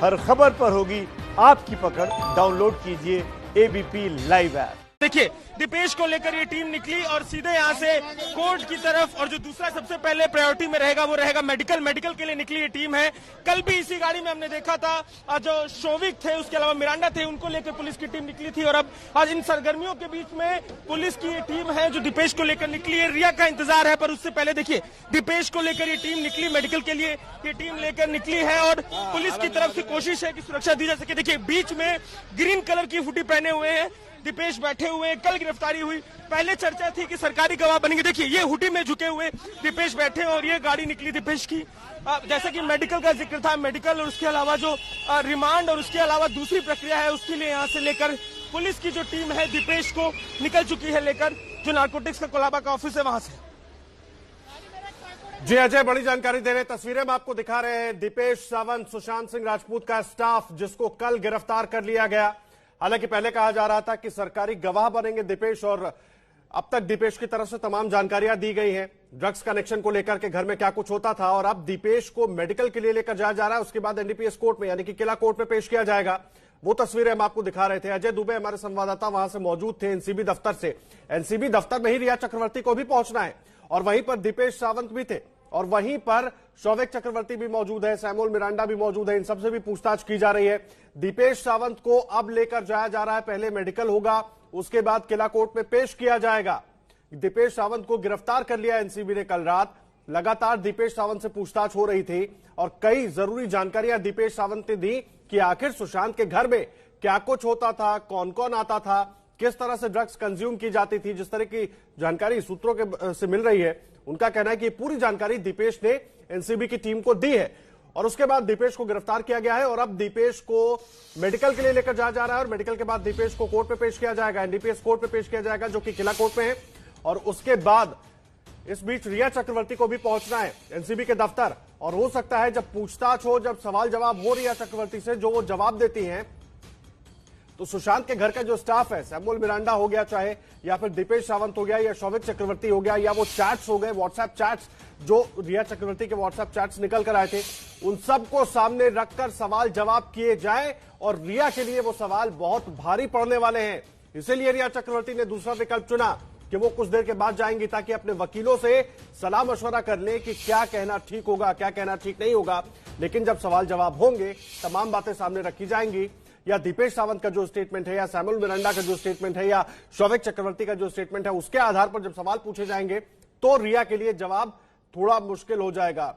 हर खबर पर होगी आपकी पकड़। डाउनलोड कीजिए एबीपी लाइव ऐप। देखिए, दीपेश को लेकर ये टीम निकली और सीधे यहाँ से कोर्ट की तरफ, और जो दूसरा सबसे पहले प्रायोरिटी में रहेगा वो रहेगा मेडिकल के लिए निकली ये टीम है। कल भी इसी गाड़ी में हमने देखा था जो शोविक थे, उसके अलावा मिरांडा थे, उनको लेकर पुलिस की टीम निकली थी। और अब आज इन सरगर्मियों के बीच में पुलिस की ये टीम है जो दीपेश को लेकर निकली है। रिया का इंतजार है, पर उससे पहले देखिए दीपेश को लेकर ये टीम निकली, मेडिकल के लिए ये टीम लेकर निकली है और पुलिस की तरफ से कोशिश है कि सुरक्षा दी जा सके। देखिए, बीच में ग्रीन कलर की हुडी पहने हुए हैं दीपेश बैठे हुए हैं। कल गिरफ्तारी हुई, पहले चर्चा थी कि सरकारी गवाह बनेंगे। देखिए, ये हुडी में झुके हुए दीपेश बैठे और ये गाड़ी निकली दीपेश की। जैसा कि मेडिकल का जिक्र था, मेडिकल और उसके अलावा जो रिमांड और उसके अलावा दूसरी प्रक्रिया है उसके लिए यहाँ से लेकर पुलिस की जो टीम है दीपेश को निकल चुकी है लेकर, जो नारकोटिक्स का कोलाबा का ऑफिस है वहां से। जी अजय, बड़ी जानकारी दे रहे हैं। तस्वीरें हम आपको दिखा रहे हैं। दीपेश सावंत, सुशांत सिंह राजपूत का स्टाफ जिसको कल गिरफ्तार कर लिया गया। हालांकि पहले कहा जा रहा था कि सरकारी गवाह बनेंगे दीपेश, और अब तक दीपेश की तरफ से तमाम जानकारियां दी गई हैं ड्रग्स कनेक्शन को लेकर के, घर में क्या कुछ होता था। और अब दीपेश को मेडिकल के लिए लेकर जाया जा रहा है, उसके बाद एनडीपीएस कोर्ट में यानी कि किला कोर्ट में पेश किया जाएगा। वो तस्वीरें हम आपको दिखा रहे थे। अजय दुबे हमारे संवाददाता वहां से मौजूद थे एनसीबी दफ्तर से। एनसीबी दफ्तर में ही रिया चक्रवर्ती को भी पहुंचना है और वहीं पर दीपेश सावंत भी थे और वहीं पर शौविक चक्रवर्ती भी मौजूद है, सैमुअल मिरांडा भी मौजूद है। इन सबसे भी पूछताछ की जा रही है। दीपेश सावंत को अब लेकर जाया जा रहा है, पहले मेडिकल होगा, उसके बाद किला कोर्ट में पेश किया जाएगा। दीपेश सावंत को गिरफ्तार कर लिया एनसीबी ने कल रात। लगातार दीपेश सावंत से पूछताछ हो रही थी और कई जरूरी जानकारियां दीपेश सावंत ने दी कि आखिर सुशांत के घर में क्या कुछ होता था, कौन कौन आता था, किस तरह से ड्रग्स कंज्यूम की जाती थी। जिस तरह की जानकारी सूत्रों के से मिल रही है, उनका कहना है कि पूरी जानकारी दीपेश ने एनसीबी की टीम को दी है और उसके बाद दीपेश को गिरफ्तार किया गया है। और अब दीपेश को मेडिकल के लिए लेकर जाया जा रहा है और मेडिकल के बाद दीपेश को कोर्ट में पेश किया जाएगा, एनडीपीएस कोर्ट में पेश किया जाएगा जो कि किला कोर्ट में है। और उसके बाद इस बीच रिया चक्रवर्ती को भी पहुंचना है एनसीबी के दफ्तर, और हो सकता है जब पूछताछ हो, जब सवाल जवाब हो रिया चक्रवर्ती से, जो वो जवाब देती हैं, तो सुशांत के घर का जो स्टाफ है, सैमुअल मिरांडा हो गया चाहे, या फिर दीपेश सावंत हो गया, या शौविक चक्रवर्ती हो गया, या वो चैट्स हो गए, व्हाट्सएप चैट्स जो रिया चक्रवर्ती के व्हाट्सएप चैट्स निकल कर आए थे, उन सबको सामने रखकर सवाल जवाब किए जाए। और रिया के लिए वो सवाल बहुत भारी पड़ने वाले हैं, इसीलिए रिया चक्रवर्ती ने दूसरा विकल्प चुना कि वो कुछ देर के बाद जाएंगी ताकि अपने वकीलों से सलाह मशवरा कर लें कि क्या कहना ठीक होगा, क्या कहना ठीक नहीं होगा। लेकिन जब सवाल जवाब होंगे, तमाम बातें सामने रखी जाएंगी, या दीपेश सावंत का जो स्टेटमेंट है, या सैमुअल मिरांडा का जो स्टेटमेंट है, या शौविक चक्रवर्ती का जो स्टेटमेंट है, उसके आधार पर जब सवाल पूछे जाएंगे तो रिया के लिए जवाब थोड़ा मुश्किल हो जाएगा।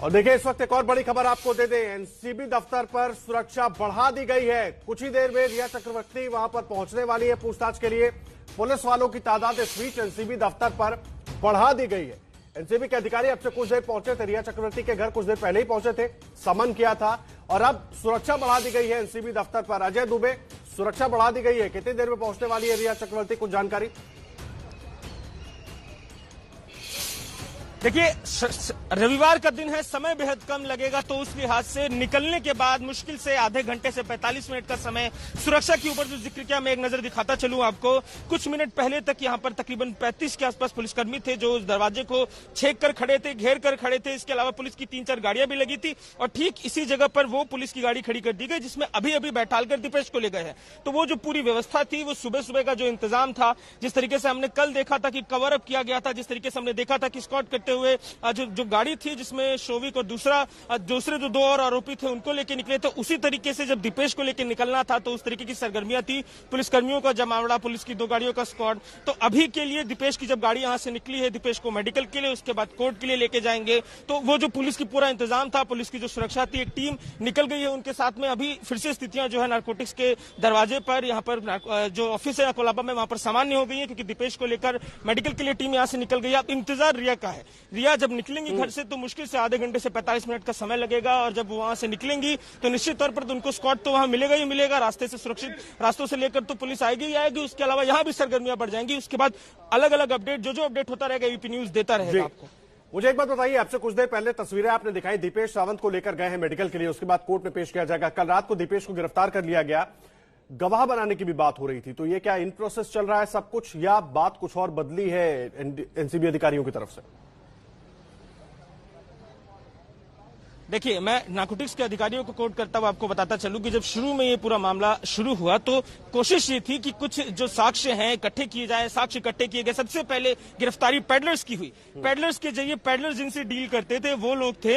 और देखिए, इस वक्त एक और बड़ी खबर आपको दे दें। एनसीबी दफ्तर पर सुरक्षा बढ़ा दी गई है। कुछ ही देर में रिया चक्रवर्ती वहां पर पहुंचने वाली है पूछताछ के लिए। पुलिस वालों की तादाद इस बीच एनसीबी दफ्तर पर बढ़ा दी गई है। एनसीबी के अधिकारी अब से कुछ देर पहुंचे थे, रिया चक्रवर्ती के घर कुछ देर पहले ही पहुंचे थे, समन किया था, और अब सुरक्षा बढ़ा दी गई है एनसीबी दफ्तर पर। अजय दुबे, सुरक्षा बढ़ा दी गई है, कितनी देर में पहुंचने वाली है रिया चक्रवर्ती, कुछ जानकारी? देखिए, रविवार का दिन है, समय बेहद कम लगेगा, तो उस लिहाज से निकलने के बाद मुश्किल से आधे घंटे से 45 मिनट का समय। सुरक्षा के ऊपर जो जिक्र किया, मैं एक नजर दिखाता चलूं आपको। कुछ मिनट पहले तक यहां पर तकरीबन 35 के आसपास पुलिसकर्मी थे जो उस दरवाजे को छेक कर खड़े थे, घेर कर खड़े थे। इसके अलावा पुलिस की 3-4 गाड़ियां भी लगी थी और ठीक इसी जगह पर वो पुलिस की गाड़ी खड़ी कर दी गई जिसमें अभी अभी बैठाल कर दीपेश को ले गए हैं। तो वो जो पूरी व्यवस्था थी, वो सुबह सुबह का जो इंतजाम था, जिस तरीके से हमने कल देखा था कि कवर अप किया गया था, जिस तरीके से हमने देखा था कि स्कॉट करते हुए जो गाड़ी थी जिसमें शोविक और दूसरे जो 2 और आरोपी थे उनको लेके निकले थे, उसी तरीके से जब दीपेश को लेके निकलना था तो उस तरीके की सरगर्मियां थी। पुलिसकर्मियों का जमावड़ा, पुलिस की 2 गाड़ियों का स्क्वाड। तो अभी के लिए दीपेश की जब गाड़ी यहां से निकली है, दीपेश को मेडिकल के लिए, उसके बाद कोर्ट के लिए लेके जाएंगे। तो वो जो पुलिस की पूरा इंतजाम था, पुलिस की जो सुरक्षा थी, एक टीम निकल गई है उनके साथ में। अभी फिर से स्थितियां जो है नारकोटिक्स के दरवाजे पर, यहाँ पर जो ऑफिस है कोलाबा में, वहां पर सामान्य हो गई है क्योंकि दीपेश को लेकर मेडिकल के लिए टीम यहां से निकल गई है। अब इंतजार रिया का है। रिया जब निकलेंगी घर से तो मुश्किल से आधे घंटे से 45 मिनट का समय लगेगा, और जब वहां से निकलेंगी तो निश्चित तौर पर तो उनको स्क्वाड तो वहां मिलेगा ही मिलेगा। रास्ते से, सुरक्षित रास्तों से लेकर तो पुलिस आएगी ही आएगी। उसके अलावा यहां भी सरगर्मियां बढ़ जाएंगी। उसके बाद अलग अलग अपडेट, जो अपडेट होता रहेगा एबीपी न्यूज देता रहेगा आपको। मुझे एक बात बताइए, आपसे कुछ देर पहले तस्वीरें आपने दिखाई, दीपेश सावंत को लेकर गए हैं मेडिकल के लिए, उसके बाद कोर्ट में पेश किया जाएगा। कल रात को दीपेश को गिरफ्तार कर लिया गया, गवाह बनाने की भी बात हो रही थी। तो ये क्या इन प्रोसेस चल रहा है सब कुछ, या बात कुछ और बदली है एनसीबी अधिकारियों की तरफ से? देखिए, मैं नारकोटिक्स के अधिकारियों को कोट करता हुआ आपको बताता चलूं कि जब शुरू में ये पूरा मामला शुरू हुआ तो कोशिश ये थी कि कुछ जो साक्ष्य हैं इकट्ठे किए जाए, साक्ष्य इकट्ठे किए गए। सबसे पहले गिरफ्तारी पैडलर्स की हुई। पैडलर्स के जरिए पैडलर्स जिनसे डील करते थे वो लोग थे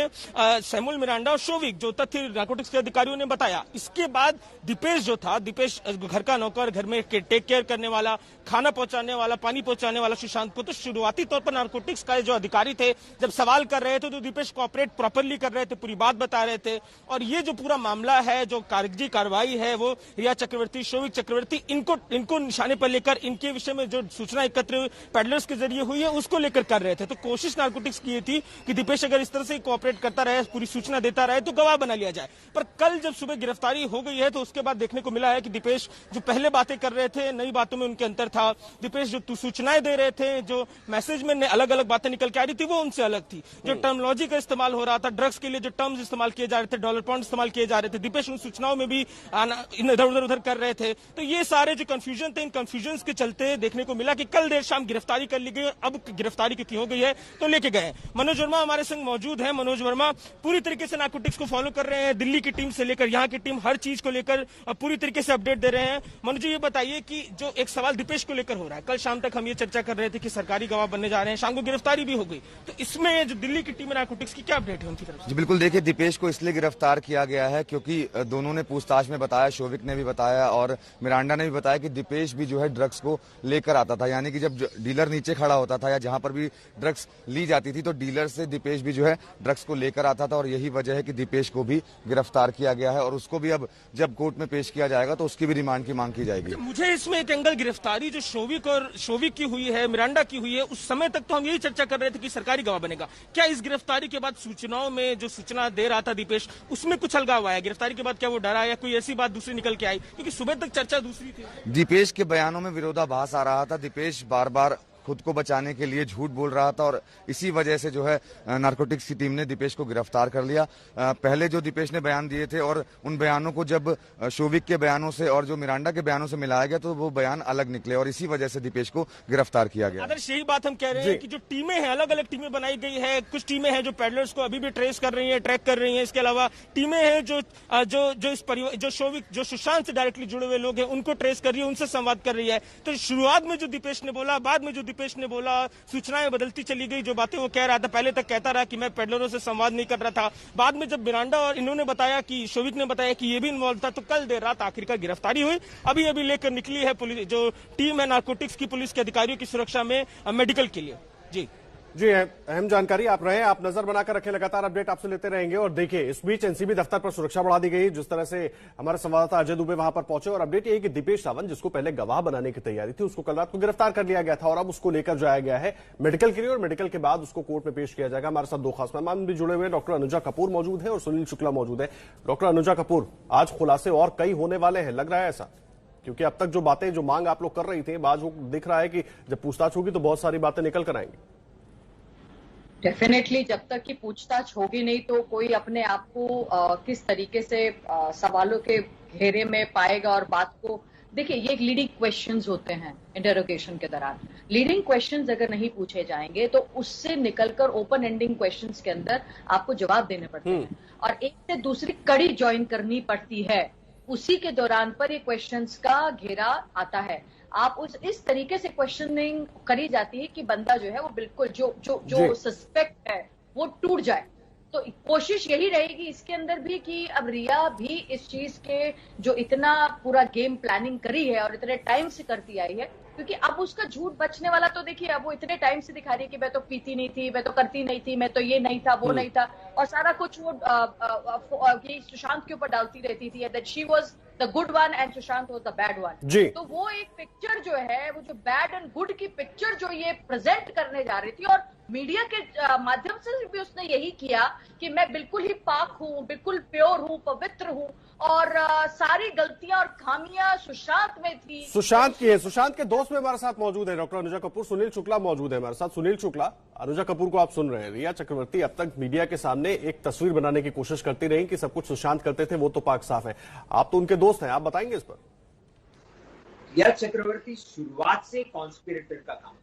सैमुअल मिरांडा और शोविक, जो तथ्य नारकोटिक्स के अधिकारियों ने बताया। इसके बाद दीपेश जो था, दीपेश घर का नौकर, घर में टेक केयर करने वाला, खाना पहुंचाने वाला, पानी पहुंचाने वाला सुशांत को, तो शुरुआती तौर पर नारकोटिक्स का जो अधिकारी थे जब सवाल कर रहे थे तो दीपेश कोऑपरेट प्रॉपरली कर रहे थे, पूरी बात बता रहे थे। और ये जो पूरा मामला है, जो कागजी कार्रवाई है, वो रिया चक्रवर्ती, शोविक चक्रवर्ती, इनको निशाने पर लेकर इनके विषय में जो सूचना एकत्र पैडलर्स के जरिए हुई है उसको लेकर कर रहे थे। तो कोशिश नारकोटिक्स की थी कि दीपेश अगर इस तरह से कोऑपरेट करता रहे, पूरी सूचना देता रहे तो गवाह बना लिया जाए। पर कल जब सुबह गिरफ्तारी हो गई है तो उसके बाद देखने को मिला है कि दीपेश जो पहले बातें कर रहे थे, नई बातों में उनके अंतर था। दीपेश जो सूचनाएं दे रहे थे, जो मैसेज में अलग अलग बातें निकल के आ रही थी, वो उनसे अलग थी। जो टर्मिनोलॉजी का इस्तेमाल हो रहा था, ड्रग्स के लिए जो टर्म्स इस्तेमाल किए जा रहे थे, डॉलर पाउंड इस्तेमाल किए जा रहे थे, दीपेश उन सूचनाओं में भी इधर उधर कर रहे थे। तो ये सारे जो कंफ्यूजन थे, इन कंफ्यूजन के चलते देखने को मिला कि कल देर शाम गिरफ्तारी कर ली गई और अब गिरफ्तारी क्योंकि हो गई है तो लेके गए। मनोज वर्मा हमारे संग मौजूद है। मनोज वर्मा पूरी तरीके से नारकोटिक्स को फॉलो कर रहे हैं, दिल्ली की टीम से लेकर यहाँ की टीम हर चीज को लेकर पूरी तरीके से अपडेट दे रहे हैं। मनोज जी, ये बताइए कि जो एक सवाल दीपेश को लेकर हो रहा है, कल शाम तक हम ये चर्चा कर रहे थे कि सरकारी गवाह बनने जा रहे हैं, शाम को गिरफ्तारी भी हो गई, तो इसमें जो दिल्ली की टीम है नारकोटिक्स की, क्या अपडेट है उनकी तरफ से? जी बिल्कुल, देखिए दीपेश को इसलिए गिरफ्तार किया गया है क्योंकि दोनों ने पूछताछ में बताया, शोविक ने भी बताया और मिरांडा ने भी बताया कि दीपेश भी जो है ड्रग्स को लेकर आता था। यानी कि जब डीलर नीचे खड़ा होता था या जहां पर भी ड्रग्स ली जाती थी तो डीलर से दीपेश भी जो है ड्रग्स को लेकर आता था और यही वजह है कि दीपेश को भी गिरफ्तार किया गया है और उसको भी अब जब कोर्ट में पेश किया जाएगा तो उसकी भी रिमांड की मांग की जाएगी। मुझे इसमें एक एंगल, गिरफ्तारी जो शोविक की हुई है, मिरांडा की हुई है, उस समय तक तो हम यही चर्चा कर रहे थे कि सरकारी गवाह बनेगा। क्या इस गिरफ्तारी के बाद सूचनाओं में जो सूचना दे रहा था दीपेश, उसमें कुछ अलगाव आया? गिरफ्तारी के बाद क्या वो डरा या कोई ऐसी बात दूसरी निकल के आई? क्योंकि सुबह तक चर्चा दूसरी थी। दीपेश के बयानों में विरोधाभास आ रहा था। दीपेश बार बार खुद को बचाने के लिए झूठ बोल रहा था और इसी वजह से जो है नारकोटिक्स की टीम ने दीपेश को गिरफ्तार कर लिया। पहले जो दीपेश ने बयान दिए थे और उन बयानों को जब शोविक के बयानों से और जो मिरांडा के बयानों से मिलाया गया तो वो बयान अलग निकले और इसी वजह से दीपेश को गिरफ्तार किया गया। आदर्श, यही बात हम कह रहे हैं कि जो टीमें हैं, अलग अलग टीमें बनाई गई है। कुछ टीमें हैं जो पैडलर्स को अभी भी ट्रेस कर रही है, ट्रैक कर रही है। इसके अलावा टीमें हैं जो इस परिवार, जो शोविक, जो सुशांत से डायरेक्टली जुड़े हुए लोग हैं, उनको ट्रेस कर रही है, उनसे संवाद कर रही है। तो शुरुआत में जो दीपेश ने बोला, बाद में जो दीपेश ने बोला, सूचनाएं बदलती चली गई। जो बातें वो कह रहा था, पहले तक कहता रहा कि मैं पैडलरों से संवाद नहीं कर रहा था, बाद में जब मिरांडा और इन्होंने बताया कि शोविक ने बताया कि ये भी इन्वॉल्व था, तो कल देर रात आखिरकार गिरफ्तारी हुई। अभी लेकर निकली है पुलिस, जो टीम है नारकोटिक्स की, पुलिस के अधिकारियों की सुरक्षा में मेडिकल के लिए। जी अहम जानकारी आप रहे, आप नजर बनाकर रखें, लगातार अपडेट आपसे लेते रहेंगे। और देखिए, इस बीच एनसीबी दफ्तर पर सुरक्षा बढ़ा दी गई, जिस तरह से हमारे संवाददाता अजय दुबे वहां पर पहुंचे। और अपडेट ये है कि दीपेश सावंत, जिसको पहले गवाह बनाने की तैयारी थी, उसको कल रात को गिरफ्तार कर लिया गया था और अब उसको लेकर जाया गया है मेडिकल के लिए और मेडिकल के बाद उसको कोर्ट में पेश किया जाएगा। हमारे साथ दो खास मेहमान भी जुड़े हुए हैं, डॉक्टर अनुजा कपूर मौजूद है और सुनील शुक्ला मौजूद है। डॉक्टर अनुजा कपूर, आज खुलासे और कई होने वाले हैं, लग रहा है ऐसा? क्योंकि अब तक जो बातें, जो मांग आप लोग कर रही थी, आज वो दिख रहा है कि जब पूछताछ होगी तो बहुत सारी बातें निकल कर आएंगी। डेफिनेटली, जब तक की पूछताछ होगी नहीं तो कोई अपने आप को किस तरीके से सवालों के घेरे में पाएगा। और बात को देखिए, ये एक लीडिंग क्वेश्चंस होते हैं इंटरोगेशन के दौरान। लीडिंग क्वेश्चंस अगर नहीं पूछे जाएंगे तो उससे निकलकर ओपन एंडिंग क्वेश्चंस के अंदर आपको जवाब देने पड़ते हैं और एक से दूसरी कड़ी ज्वाइन करनी पड़ती है। उसी के दौरान पर ये क्वेश्चंस का घेरा आता है। आप इस तरीके से क्वेश्चनिंग करी जाती है कि बंदा जो है वो बिल्कुल जो सस्पेक्ट है वो टूट जाए। तो कोशिश यही रहेगी इसके अंदर भी कि अब रिया भी इस चीज के जो इतना पूरा गेम प्लानिंग करी है और इतने टाइम से करती आई है, क्योंकि अब उसका झूठ बचने वाला तो देखिए, अब वो इतने टाइम से दिखा रही है कि मैं तो पीती नहीं थी, मैं तो करती नहीं थी, मैं तो ये नहीं था, वो नहीं था, और सारा कुछ वो सुशांत के ऊपर डालती रहती थी that she was the good one and Sushant was the bad one. तो वो एक पिक्चर जो है, वो जो बैड एंड गुड की पिक्चर जो ये प्रेजेंट करने जा रही थी और मीडिया के माध्यम से भी उसने यही किया कि मैं बिल्कुल ही पाक हूँ, बिल्कुल प्योर हूँ, पवित्र हूँ और सारी गलतियां और खामियां सुशांत में थी। सुशांत की है। सुशांत के दोस्त में हमारे साथ मौजूद है डॉक्टर अनुजा कपूर, सुनील शुक्ला मौजूद है हमारे साथ। सुनील शुक्ला, अनुजा कपूर को आप सुन रहे हैं। रिया चक्रवर्ती अब तक मीडिया के सामने एक तस्वीर बनाने की कोशिश करती रही कि सब कुछ सुशांत करते थे, वो तो पाक साफ है। आप तो उनके दोस्त हैं, आप बताएंगे इस पर? रिया चक्रवर्ती शुरुआत से कॉन्स्पिरेटर का काम,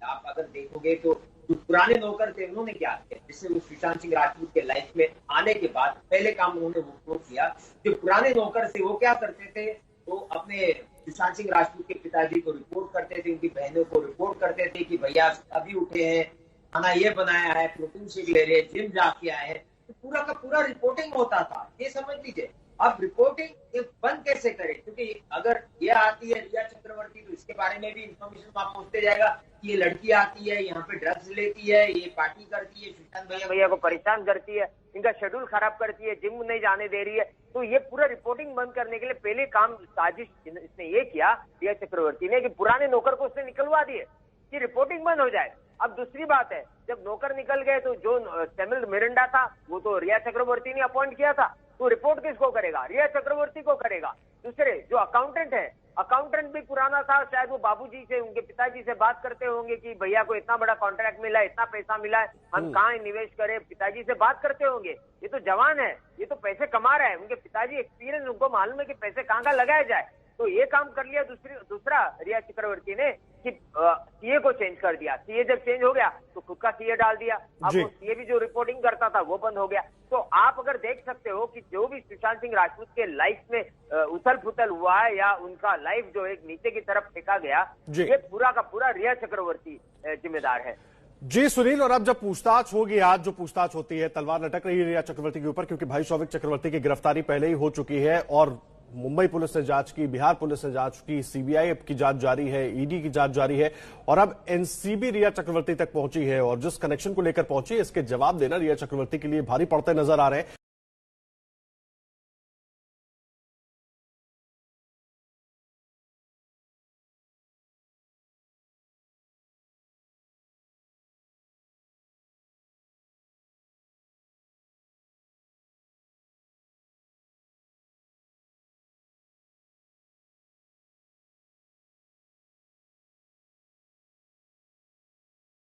आप अगर देखोगे तो जो पुराने नौकर थे उन्होंने क्या किया, जिससे वो सुशांत सिंह राजपूत के लाइफ में आने के बाद पहले काम उन्होंने वो किया। जो पुराने नौकर थे वो क्या करते थे, वो अपने सुशांत सिंह राजपूत के पिताजी को रिपोर्ट करते थे, उनकी बहनों को रिपोर्ट करते थे कि भैया अभी उठे हैं, खाना ये बनाया है, प्रोटीन शेक ले रहे, जिम जाके आए हैं, तो पूरा का पूरा रिपोर्टिंग होता था। ये समझ लीजिए। अब रिपोर्टिंग बंद कैसे करें, क्योंकि अगर ये आती है रिया चक्रवर्ती तो इसके बारे में भी इंफॉर्मेशन वहां पहुंचते जाएगा कि ये लड़की आती है, यहाँ पे ड्रग्स लेती है, ये पार्टी करती है, सुशांत भैया को परेशान करती है, इनका शेड्यूल खराब करती है, जिम नहीं जाने दे रही है। तो ये पूरा रिपोर्टिंग बंद करने के लिए पहले काम साजिश इसने ये किया रिया चक्रवर्ती ने कि पुराने नौकर को उसने निकलवा दिए कि रिपोर्टिंग बंद हो जाए। अब दूसरी बात है, जब नौकर निकल गए तो जो सैमुअल मिरांडा था वो तो रिया चक्रवर्ती ने अपॉइंट किया था, तो रिपोर्ट किसको करेगा, रिया चक्रवर्ती को करेगा। दूसरे जो अकाउंटेंट है, अकाउंटेंट भी पुराना था, शायद वो बाबूजी से, उनके पिताजी से बात करते होंगे कि भैया को इतना बड़ा कॉन्ट्रैक्ट मिला, इतना पैसा मिला है, हम कहाँ निवेश करें, पिताजी से बात करते होंगे। ये तो जवान है, ये तो पैसे कमा रहा है, उनके पिताजी एक्सपीरियंस, उनको मालूम है कि पैसे कहाँ का लगाया जाए, तो ये काम कर लिया। दूसरा रिया चक्रवर्ती ने कि सीए को चेंज कर दिया। सीए जब चेंज हो गया तो खुद का सीए डाल दिया। अब वो सीए भी जो रिपोर्टिंग करता था वो बंद हो गया। तो आप अगर देख सकते हो कि जो भी सुशांत सिंह राजपूत के लाइफ में उथल पुथल हुआ है या उनका लाइफ जो एक नीचे की तरफ फेंका गया, ये पूरा का पूरा रिया चक्रवर्ती जिम्मेदार है। जी सुनील, और अब जब पूछताछ होगी, आज जो पूछताछ होती है, तलवार लटक रही है रिया चक्रवर्ती के ऊपर, क्योंकि भाई शौविक चक्रवर्ती की गिरफ्तारी पहले ही हो चुकी है और मुंबई पुलिस ने जांच की, बिहार पुलिस ने जांच की, सीबीआई की जांच जारी है, ईडी की जांच जारी है और अब एनसीबी रिया चक्रवर्ती तक पहुंची है और जिस कनेक्शन को लेकर पहुंची है इसके जवाब देना रिया चक्रवर्ती के लिए भारी पड़ते नजर आ रहे हैं।